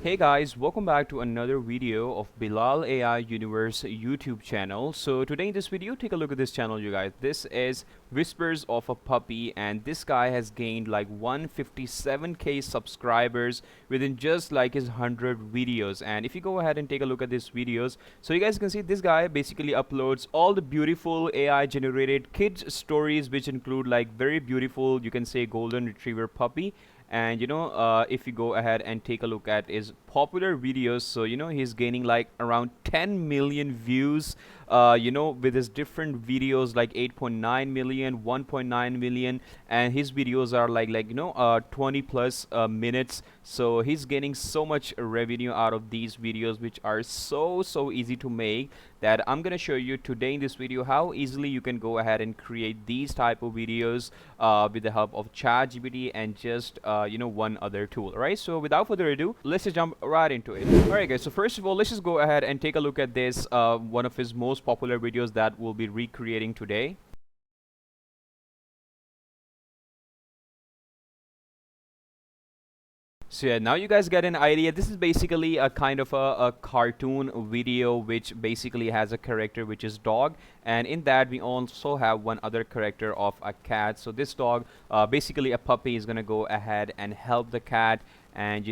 Hey guys, welcome back to another video of Bilal AI Universe YouTube channel. So today in this video, take a look at this channel, you guys. This is Whispers of a Puppy, and this guy has gained like 157k subscribers within just like his 100 videos. And if you go ahead and take a look at these videos, so you guys can see this guy basically uploads all the beautiful AI generated kids stories, which include like very beautiful, you can say, golden retriever puppy. And if you go ahead and take a look at his popular videos, so he's gaining like around 10 million views, with his different videos like 8.9 million, 1.9 million, and his videos are like 20 plus minutes. So he's gaining so much revenue out of these videos, which are so easy to make, that I'm gonna show you today in this video how easily you can go ahead and create these type of videos with the help of ChatGPT and just one other tool. Right, so without further ado, let's just jump right into it. All right guys, so first of all, let's just go ahead and take a look at this one of his most popular videos that we'll be recreating today. So yeah, now you guys get an idea. This is basically a kind of a cartoon video which basically has a character which is dog, and in that we also have one other character of a cat. So this dog, basically a puppy, is gonna go ahead and help the cat, and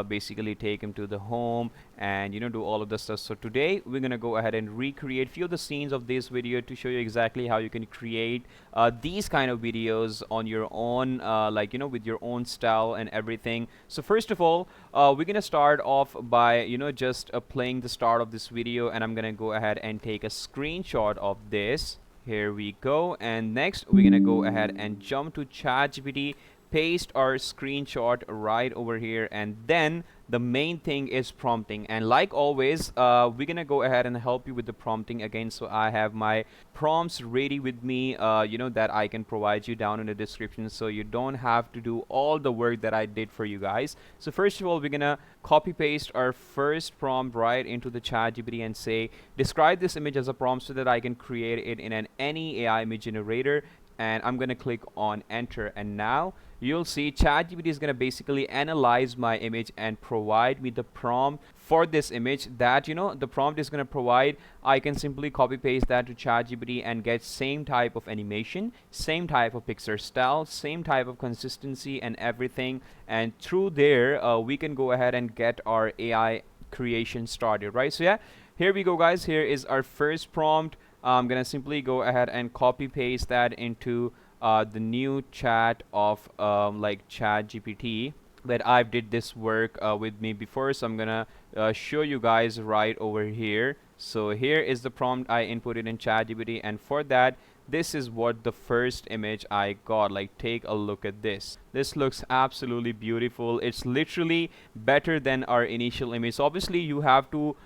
basically take him to the home, and do all of the stuff. So today we're gonna go ahead and recreate few of the scenes of this video to show you exactly how you can create these kind of videos on your own, with your own style and everything. So first of all, we're gonna start off by just playing the start of this video, and I'm gonna go ahead and take a screenshot of this. Here we go. And next we're gonna go ahead and jump to ChatGPT, paste our screenshot right over here, and then the main thing is prompting. And like always, we're gonna go ahead and help you with the prompting again. So I have my prompts ready with me, that I can provide you down in the description, so you don't have to do all the work that I did for you guys. So first of all, we're gonna copy paste our first prompt right into the ChatGPT and say, describe this image as a prompt so that I can create it in any AI image generator. And I'm gonna click on enter, and now you'll see ChatGPT is gonna basically analyze my image and provide me the prompt for this image that the prompt is gonna provide. I can simply copy paste that to ChatGPT and get same type of animation, same type of picture style, same type of consistency and everything. And through there, we can go ahead and get our AI creation started. Right, so yeah, here we go guys. Here is our first prompt. I'm gonna simply go ahead and copy paste that into the new chat of ChatGPT that I've did this work with me before. So I'm gonna show you guys right over here. So here is the prompt I inputted in ChatGPT, and for that, this is what the first image I got. Like, take a look at this. This looks absolutely beautiful. It's literally better than our initial image. So obviously you have to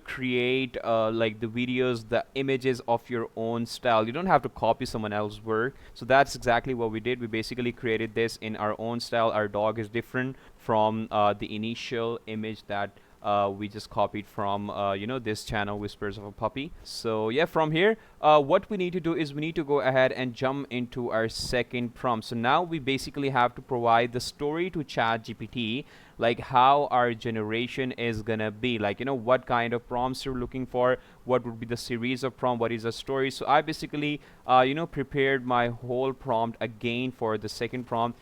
create like the videos, the images of your own style. You don't have to copy someone else's work. So that's exactly what we did. We basically created this in our own style. Our dog is different from the initial image that we just copied from this channel, Whispers of a Puppy. So yeah, from here, what we need to do is we need to go ahead and jump into our second prompt. So now we basically have to provide the story to ChatGPT, like how our generation is gonna be, like what kind of prompts you're looking for, what would be the series of prompt, what is the story. So I basically prepared my whole prompt again for the second prompt,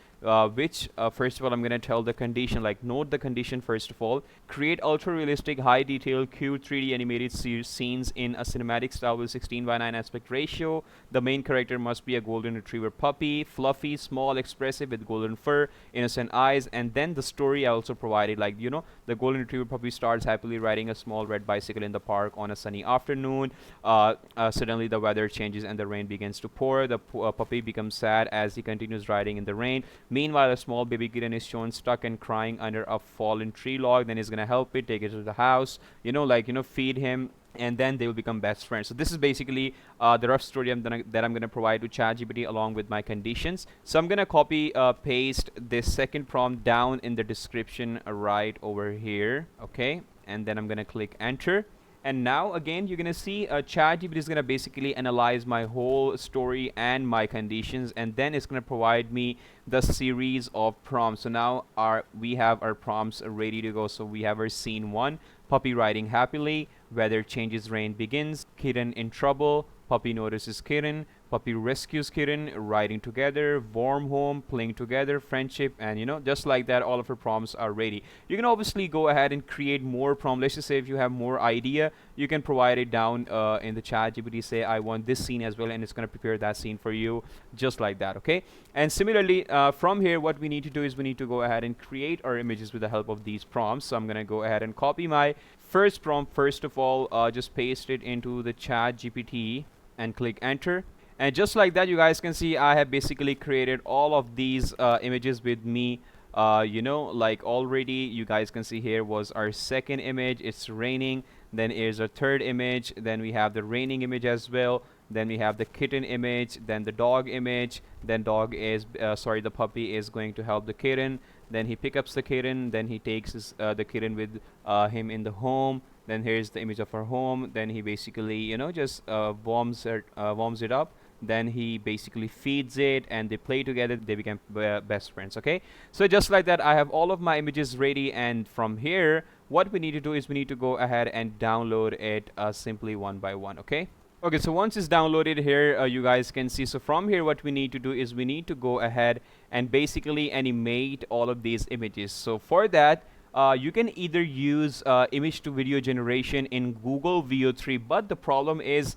which first of all I'm gonna tell the condition. Like, note the condition first of all: create ultra realistic, high detail, cute 3D animated scenes in a cinematic style with 16:9 aspect ratio. The main character must be a golden retriever puppy, fluffy, small, expressive, with golden fur, innocent eyes. And then the story I also provided, like the golden retriever puppy starts happily riding a small red bicycle in the park on a sunny afternoon. Suddenly the weather changes and the rain begins to pour. The puppy becomes sad as he continues riding in the rain. Meanwhile, a small baby kitten is shown stuck and crying under a fallen tree log. Then he's gonna help it, take it to the house, feed him, and then they will become best friends. So this is basically the rough story that I'm gonna provide to ChatGPT along with my conditions. So I'm gonna copy paste this second prompt down in the description right over here. Okay, and then I'm gonna click enter. And now again, you're gonna see ChatGPT is gonna basically analyze my whole story and my conditions, and then it's gonna provide me the series of prompts. So now we have our prompts ready to go. So we have our scene one: puppy riding happily, weather changes, rain begins, kitten in trouble, puppy notices kitten, puppy rescues kitten, riding together, warm home, playing together, friendship, and just like that, all of our prompts are ready. You can obviously go ahead and create more prompts. Let's just say if you have more idea, you can provide it down in the chat GPT, say I want this scene as well, and it's going to prepare that scene for you just like that. Okay, and similarly from here, what we need to do is we need to go ahead and create our images with the help of these prompts. So I'm going to go ahead and copy my first prompt. First of all, just paste it into the chat GPT and click enter. And just like that, you guys can see I have basically created all of these images with me. Like already you guys can see here was our second image. It's raining. Then here's our third image. Then we have the raining image as well. Then we have the kitten image. Then the dog image. Then the puppy is going to help the kitten. Then he picks up the kitten. Then he takes the kitten with him in the home. Then here's the image of our home. Then he basically just warms it up. Then he basically feeds it and they play together. They become best friends. Okay, so just like that, I have all of my images ready, and from here what we need to do is we need to go ahead and download it simply one by one. Okay, so once it's downloaded here, you guys can see. So from here what we need to do is we need to go ahead and basically animate all of these images. So for that, you can either use image to video generation in Google VO3, but the problem is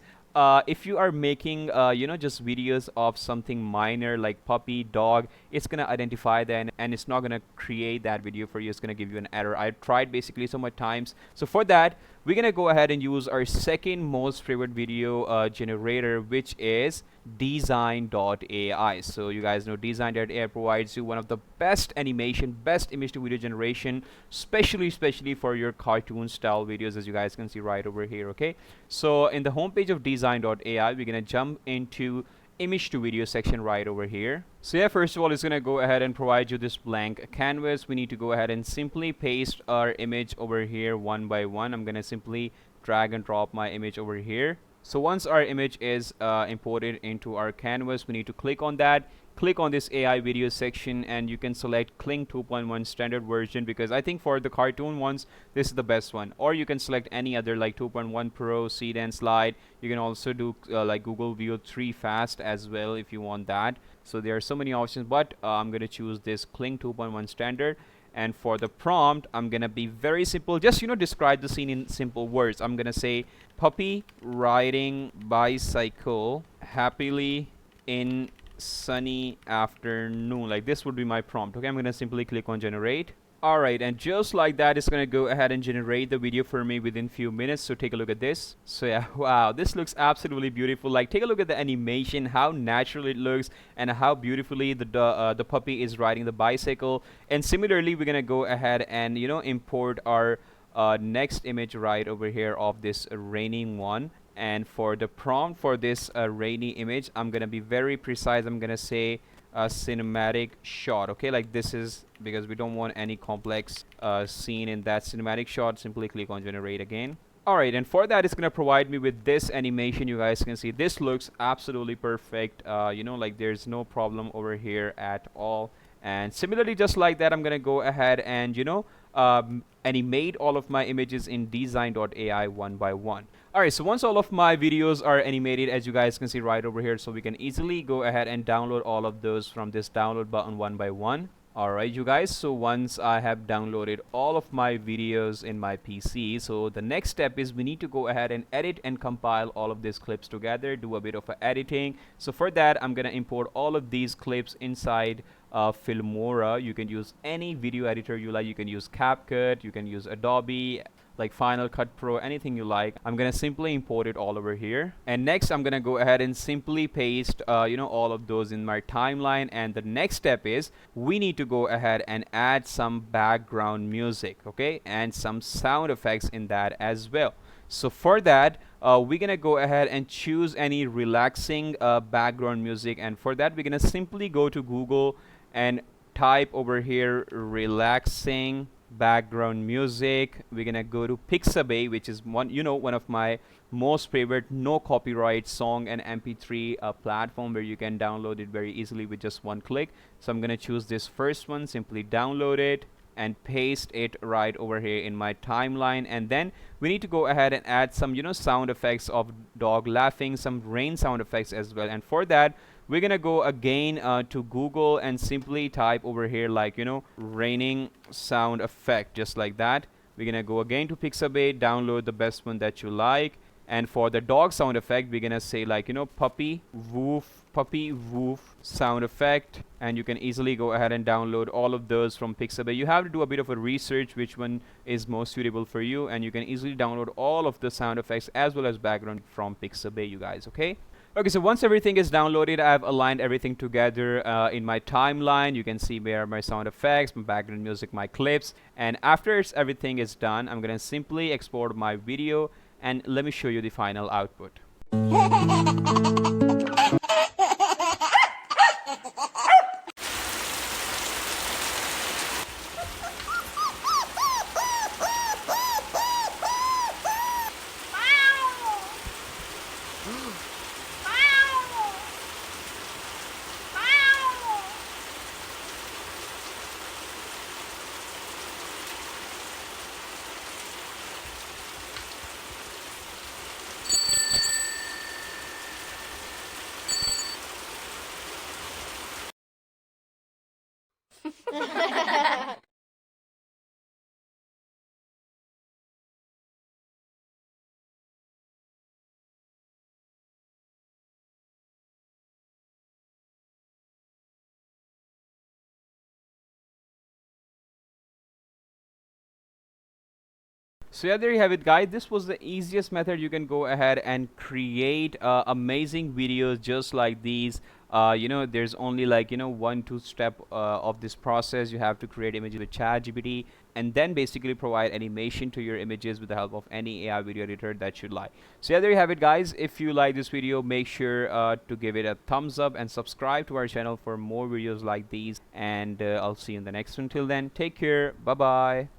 if you are making just videos of something minor like puppy, dog, it's gonna identify that, and it's not gonna create that video for you. It's gonna give you an error. I tried basically so much times. So for that, we're gonna go ahead and use our second most favorite video generator, which is design.ai. So you guys know design.ai provides you one of the best animation, best image to video generation, especially for your cartoon style videos, as you guys can see right over here. Okay, so in the homepage of design.ai, we're gonna jump into image to video section right over here. So yeah, first of all, it's gonna go ahead and provide you this blank canvas. We need to go ahead and simply paste our image over here one by one. I'm gonna simply drag and drop my image over here. So once our image is imported into our canvas, we need to click on that. Click on this AI video section, and you can select Kling 2.1 standard version, because I think for the cartoon ones this is the best one. Or you can select any other like 2.1 Pro, Seed and Slide. You can also do like Google Veo 3 Fast as well if you want that. So there are so many options, but I'm going to choose this Kling 2.1 standard. And for the prompt, I'm gonna be very simple. Just describe the scene in simple words. I'm gonna say puppy riding bicycle happily in sunny afternoon. Like this would be my prompt. Okay, I'm gonna simply click on generate. Alright, and just like that, it's gonna go ahead and generate the video for me within few minutes. So take a look at this. So yeah, wow, this looks absolutely beautiful. Like take a look at the animation, how natural it looks, and how beautifully the puppy is riding the bicycle. And similarly, we're gonna go ahead and import our next image right over here of this raining one. And for the prompt for this rainy image, I'm gonna be very precise. I'm gonna say a cinematic shot. Okay, like this is because we don't want any complex scene in that cinematic shot. Simply click on generate again. Alright, and for that, it's gonna provide me with this animation. You guys can see this looks absolutely perfect. Like there's no problem over here at all. And similarly, just like that, I'm gonna go ahead and animate all of my images in design.ai one by one. Alright, so once all of my videos are animated, as you guys can see right over here, so we can easily go ahead and download all of those from this download button one by one. Alright you guys, so once I have downloaded all of my videos in my PC, so the next step is we need to go ahead and edit and compile all of these clips together, do a bit of editing. So for that, I'm gonna import all of these clips inside Filmora. You can use any video editor you like. You can use CapCut, you can use Adobe, like Final Cut Pro, anything you like. I'm gonna simply import it all over here, and next I'm gonna go ahead and simply paste all of those in my timeline. And the next step is we need to go ahead and add some background music, okay, and some sound effects in that as well. So for that, we're gonna go ahead and choose any relaxing background music, and for that we're gonna simply go to Google and type over here relaxing background music. We're gonna go to Pixabay, which is one of my most favorite no copyright song and mp3 platform, where you can download it very easily with just one click. So I'm gonna choose this first one, simply download it and paste it right over here in my timeline. And then we need to go ahead and add some sound effects of dog laughing, some rain sound effects as well. And for that, we're gonna go again to Google and simply type over here like raining sound effect, just like that. We're gonna go again to Pixabay, download the best one that you like. And for the dog sound effect, we're gonna say like puppy woof sound effect. And you can easily go ahead and download all of those from Pixabay. You have to do a bit of a research which one is most suitable for you, and you can easily download all of the sound effects as well as background from Pixabay, you guys. Okay, so once everything is downloaded, I've aligned everything together in my timeline. You can see where my sound effects, my background music, my clips. And after everything is done, I'm gonna simply export my video, and let me show you the final output. So yeah, there you have it, guys. This was the easiest method. You can go ahead and create amazing videos just like these. There's only like 1-2 step of this process. You have to create images with ChatGPT, and then basically provide animation to your images with the help of any AI video editor that you like. So yeah, there you have it, guys. If you like this video, make sure to give it a thumbs up and subscribe to our channel for more videos like these. And I'll see you in the next one. Till then, take care. Bye bye.